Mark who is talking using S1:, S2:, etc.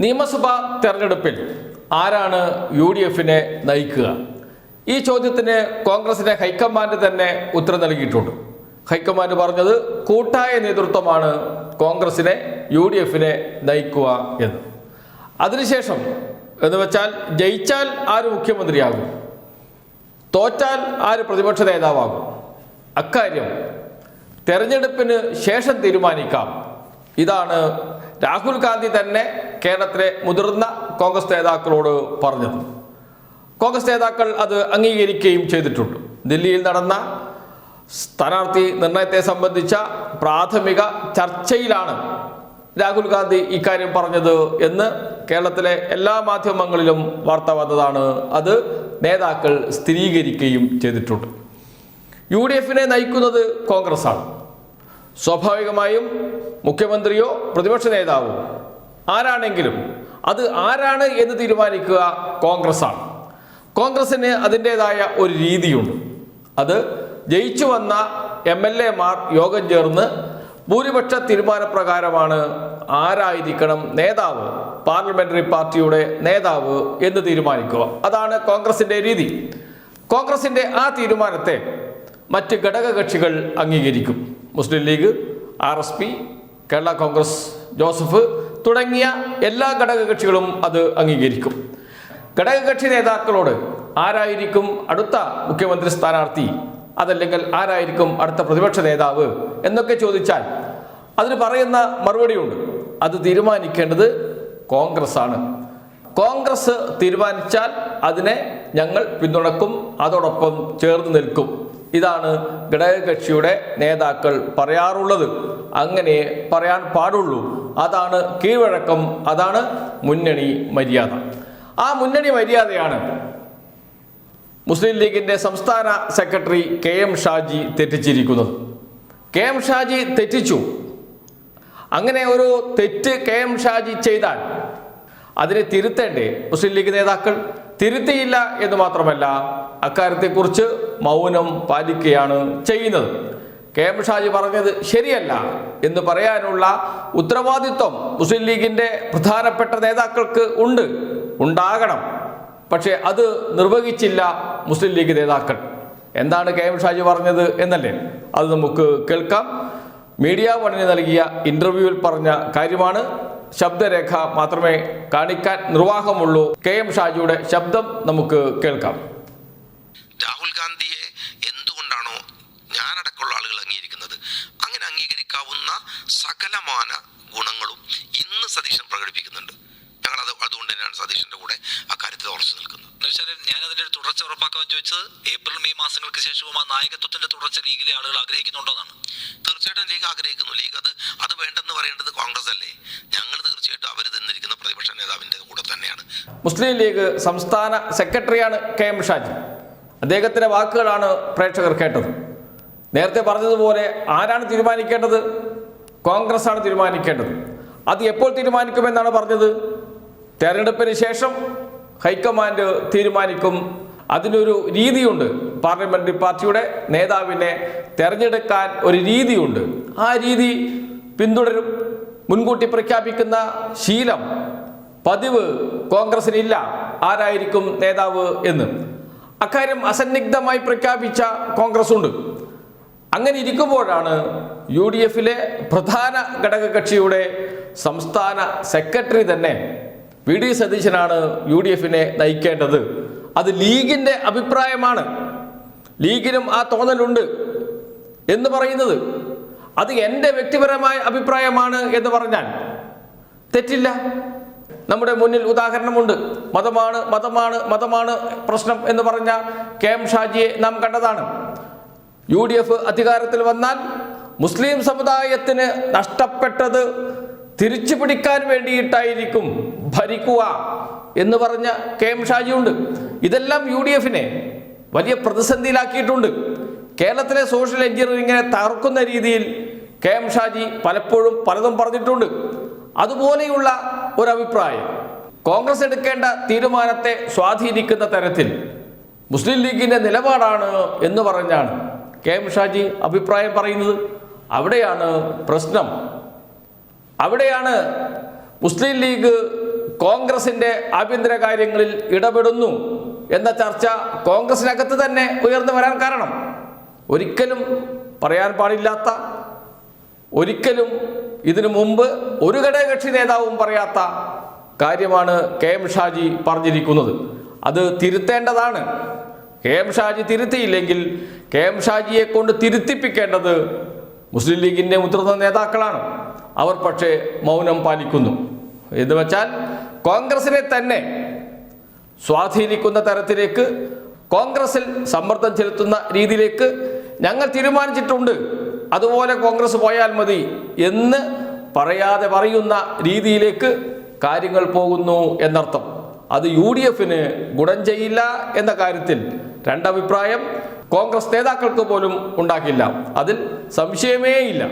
S1: നിയമസഭാ തെരഞ്ഞെടുപ്പിൽ ആരാണ് UDFനെ നയിക്കുക? ഈ ചോദ്യത്തിന് കോൺഗ്രസിന്റെ ഹൈക്കമാൻഡ് തന്നെ ഉത്തരം നൽകിയിട്ടുണ്ട്. ഹൈക്കമാൻഡ് പറഞ്ഞത് കൂട്ടായ നേതൃത്വമാണ് കോൺഗ്രസിനെ UDFനെ നയിക്കുക എന്ന്. അതിനുശേഷം എന്ന് വെച്ചാൽ ജയിച്ചാൽ ആര് മുഖ്യമന്ത്രിയാകും, തോറ്റാൽ ആര് പ്രതിപക്ഷ നേതാവാകും, അക്കാര്യം തെരഞ്ഞെടുപ്പിന് ശേഷം തീരുമാനിക്കാം. ഇതാണ് രാഹുൽ ഗാന്ധി തന്നെ കേരളത്തിലെ മുതിർന്ന കോൺഗ്രസ് നേതാക്കളോട് പറഞ്ഞത്. കോൺഗ്രസ് നേതാക്കൾ അത് അംഗീകരിക്കുകയും ചെയ്തിട്ടുണ്ട്. ദില്ലിയിൽ നടന്ന സ്ഥാനാർത്ഥി നിർണയത്തെ സംബന്ധിച്ച പ്രാഥമിക ചർച്ചയിലാണ് രാഹുൽ ഗാന്ധി ഇക്കാര്യം പറഞ്ഞത് എന്ന് കേരളത്തിലെ എല്ലാ മാധ്യമങ്ങളിലും വാർത്ത വന്നതാണ്. അത് നേതാക്കൾ സ്ഥിരീകരിക്കുകയും ചെയ്തിട്ടുണ്ട്. UDFനെ നയിക്കുന്നത് കോൺഗ്രസ്സാണ്. സ്വാഭാവികമായും മുഖ്യമന്ത്രിയോ പ്രതിപക്ഷ നേതാവോ ആരാണെങ്കിലും അത് ആരാണ് എന്ന് തീരുമാനിക്കുക കോൺഗ്രസ്സാണ്. കോൺഗ്രസ്സിന് അതിൻ്റെതായ ഒരു രീതിയുണ്ട്. അത് ജയിച്ചു വന്ന MLA-മാർ യോഗം ചേർന്ന് ഭൂരിപക്ഷ തീരുമാനപ്രകാരമാണ് ആരായിരിക്കണം നേതാവ്, പാർലമെന്ററി പാർട്ടിയുടെ നേതാവ് എന്ന് തീരുമാനിക്കുക. അതാണ് കോൺഗ്രസിന്റെ രീതി. കോൺഗ്രസിന്റെ ആ തീരുമാനത്തെ മറ്റ് ഘടകകക്ഷികൾ അംഗീകരിക്കും. മുസ്ലിം ലീഗ്, RSP, കേരള കോൺഗ്രസ് ജോസഫ് തുടങ്ങിയ എല്ലാ ഘടകകക്ഷികളും അത് അംഗീകരിക്കും. ഘടകകക്ഷി നേതാക്കളോട് ആരായിരിക്കും അടുത്ത മുഖ്യമന്ത്രി സ്ഥാനാർത്ഥി, അതല്ലെങ്കിൽ ആരായിരിക്കും അടുത്ത പ്രതിപക്ഷ നേതാവ് എന്നൊക്കെ ചോദിച്ചാൽ അതിന് പറയുന്ന മറുപടിയുണ്ട്. അത് തീരുമാനിക്കേണ്ടത് കോൺഗ്രസ് ആണ്. കോൺഗ്രസ് തീരുമാനിച്ചാൽ അതിനെ ഞങ്ങൾ പിന്തുണക്കും, അതോടൊപ്പം ചേർന്ന് നിൽക്കും. ഇതാണ് ഘടകകക്ഷിയുടെ നേതാക്കൾ പറയാറുള്ളത്. അങ്ങനെ പറയാൻ പാടുള്ളൂ. അതാണ് കീഴ്വഴക്കം, അതാണ് മുന്നണി മര്യാദ. ആ മുന്നണി മര്യാദയാണ് മുസ്ലിം ലീഗിന്റെ സംസ്ഥാന സെക്രട്ടറി KM ഷാജി തെറ്റിച്ചിരിക്കുന്നത്. KM ഷാജി തെറ്റിച്ചു. അങ്ങനെ ഒരു തെറ്റ് KM ഷാജി ചെയ്താൽ അതിനെ തിരുത്തേണ്ടേ മുസ്ലിം ലീഗ് നേതാക്കൾ? തിരുത്തിയില്ല എന്ന് മാത്രമല്ല, അക്കാര്യത്തെക്കുറിച്ച് മൗനം പാലിക്കുകയാണ് ചെയ്യുന്നത്. KM ഷാജി പറഞ്ഞത് ശരിയല്ല എന്ന് പറയാനുള്ള ഉത്തരവാദിത്വം മുസ്ലിം ലീഗിന്റെ പ്രധാനപ്പെട്ട നേതാക്കൾക്ക് ഉണ്ടാകണം. പക്ഷേ അത് നിർവഹിച്ചില്ല മുസ്ലിം ലീഗ് നേതാക്കൾ. എന്താണ് KM ഷാജി പറഞ്ഞത് എന്നല്ലേ? അത് നമുക്ക് കേൾക്കാം. മീഡിയ വണ്ണിന് നൽകിയ ഇന്റർവ്യൂവിൽ പറഞ്ഞ കാര്യമാണ്. ശബ്ദരേഖ മാത്രമേ കാണിക്കാൻ നിർവാഹമുള്ളൂ. KM ഷാജിയുടെ ശബ്ദം നമുക്ക് കേൾക്കാം.
S2: രാഹുൽ ഗാന്ധിയെ എന്തുകൊണ്ടാണോ ഞാനടക്കമുള്ള ആളുകൾ അംഗീകരിക്കുന്നത്, അങ്ങനെ അംഗീകരിക്കാവുന്ന സകലമാന ഗുണങ്ങളും ഇന്ന് സതീശൻ പ്രകടിപ്പിക്കുന്നുണ്ട്. ഞങ്ങൾ അതുകൊണ്ട് തന്നെയാണ് സതീശന്റെ കൂടെ അക്കാര്യത്തിൽ ഉറച്ചു നിൽക്കുന്നത്.
S3: ഞാൻ അതിന്റെ ഒരു തുടർച്ച ഉറപ്പാക്കാൻ ചോദിച്ചത് ഏപ്രിൽ മെയ് മാസങ്ങൾക്ക് ശേഷവും ആ നായകത്വത്തിന്റെ തുടർച്ച ലീഗിലെ ആളുകൾ ആഗ്രഹിക്കുന്നുണ്ടോന്നാണ്.
S2: തീർച്ചയായിട്ടും ലീഗ് ആഗ്രഹിക്കുന്നു. ലീഗ് അത് വേണ്ടെന്ന് പറയേണ്ടത് കോൺഗ്രസ് അല്ലേ? ഞങ്ങൾ തീർച്ചയായിട്ടും അവർ തിന്നിരിക്കുന്ന പ്രതിപക്ഷ നേതാവിന്റെ കൂടെ തന്നെയാണ്.
S1: മുസ്ലിം ലീഗ് സംസ്ഥാന സെക്രട്ടറിയാണ് KM ഷാജി. അദ്ദേഹത്തിന്റെ വാക്കുകളാണ് പ്രേക്ഷകർ കേട്ടത്. നേരത്തെ പറഞ്ഞതുപോലെ ആരാണ് തീരുമാനിക്കേണ്ടത്? കോൺഗ്രസ് ആണ് തീരുമാനിക്കേണ്ടത്. അത് എപ്പോൾ തീരുമാനിക്കുമെന്നാണ് പറഞ്ഞത്? തെരഞ്ഞെടുപ്പിന് ശേഷം ഹൈക്കമാൻഡ് തീരുമാനിക്കും. അതിനൊരു രീതിയുണ്ട്. പാർലമെന്ററി പാർട്ടിയുടെ നേതാവിനെ തെരഞ്ഞെടുക്കാൻ ഒരു രീതിയുണ്ട്. ആ രീതി പിന്തുടരും. മുൻകൂട്ടി പ്രഖ്യാപിക്കുന്ന ശീലം, പതിവ് കോൺഗ്രസിനില്ല ആരായിരിക്കും നേതാവ് എന്ന്. അക്കാര്യം അസന്നിഗ്ധമായി പ്രഖ്യാപിച്ച കോൺഗ്രസ് ഉണ്ട്. അങ്ങനെ ഇരിക്കുമ്പോഴാണ് UDFലെ പ്രധാന ഘടകകക്ഷിയുടെ സംസ്ഥാന സെക്രട്ടറി തന്നെ VD സതീശനാണ് UDFനെ നയിക്കേണ്ടത്. അത് ലീഗിന്റെ അഭിപ്രായമാണ്, ലീഗിനും ആ തോന്നലുണ്ട് എന്ന് പറയുന്നത്. അത് എൻ്റെ വ്യക്തിപരമായ അഭിപ്രായമാണ് എന്ന് പറഞ്ഞാൽ തെറ്റില്ല. നമ്മുടെ മുന്നിൽ ഉദാഹരണമുണ്ട്. മതമാണ് പ്രശ്നം എന്ന് പറഞ്ഞ KM ഷാജിയെ നാം കണ്ടതാണ്. UDF അധികാരത്തിൽ വന്നാൽ മുസ്ലിം സമുദായത്തിന് നഷ്ടപ്പെട്ടത് തിരിച്ചു പിടിക്കാൻ വേണ്ടിയിട്ടായിരിക്കും ഭരിക്കുക എന്ന് പറഞ്ഞ KM ഷാജിയുണ്ട്. ഇതെല്ലാം UDFനെ വലിയ പ്രതിസന്ധിയിലാക്കിയിട്ടുണ്ട്. കേരളത്തിലെ സോഷ്യൽ എഞ്ചിനീയറിംഗിനെ തകർക്കുന്ന രീതിയിൽ KM ഷാജി പലപ്പോഴും പലതും പറഞ്ഞിട്ടുണ്ട്. അതുപോലെയുള്ള ഒരഭിപ്രായം കോൺഗ്രസ് എടുക്കേണ്ട തീരുമാനത്തെ സ്വാധീനിക്കുന്ന തരത്തിൽ മുസ്ലിം ലീഗിന്റെ നിലപാടാണ് എന്ന് പറഞ്ഞാണ് KM ഷാജി അഭിപ്രായം പറയുന്നത്. അവിടെയാണ് പ്രശ്നം. അവിടെയാണ് മുസ്ലിം ലീഗ് കോൺഗ്രസിന്റെ ആഭ്യന്തര കാര്യങ്ങളിൽ ഇടപെടുന്നു എന്ന ചർച്ച കോൺഗ്രസിനകത്ത് തന്നെ ഉയർന്നു വരാൻ കാരണം ഒരിക്കലും പറയാൻ പാടില്ലാത്ത, ഒരിക്കലും ഇതിനു മുമ്പ് ഒരു ഘടകകക്ഷി നേതാവും പറയാത്ത കാര്യമാണ് KM ഷാജി പറഞ്ഞിരിക്കുന്നത്. അത് തിരുത്തേണ്ടതാണ്. KM ഷാജി തിരുത്തിയില്ലെങ്കിൽ KM ഷാജിയെ കൊണ്ട് തിരുത്തിപ്പിക്കേണ്ടത് മുസ്ലിം ലീഗിൻ്റെ മുതിർന്ന നേതാക്കളാണ്. അവർ പക്ഷേ മൗനം പാലിക്കുന്നു. എന്ന് വെച്ചാൽ കോൺഗ്രസിനെ തന്നെ സ്വാധീനിക്കുന്ന തരത്തിലേക്ക്, കോൺഗ്രസിൽ സമ്മർദ്ദം ചെലുത്തുന്ന രീതിയിലേക്ക് ഞങ്ങൾ തീരുമാനിച്ചിട്ടുണ്ട്, അതുപോലെ കോൺഗ്രസ് പോയാൽ മതി എന്ന് പറയാതെ പറയുന്ന രീതിയിലേക്ക് കാര്യങ്ങൾ പോകുന്നു എന്നർത്ഥം. അത് UDFന് ഗുണം ചെയ്യില്ല എന്ന കാര്യത്തിൽ രണ്ടഭിപ്രായം കോൺഗ്രസ് നേതാക്കൾക്ക് പോലും ഉണ്ടാക്കില്ല. അതിൽ സംശയമേയില്ല.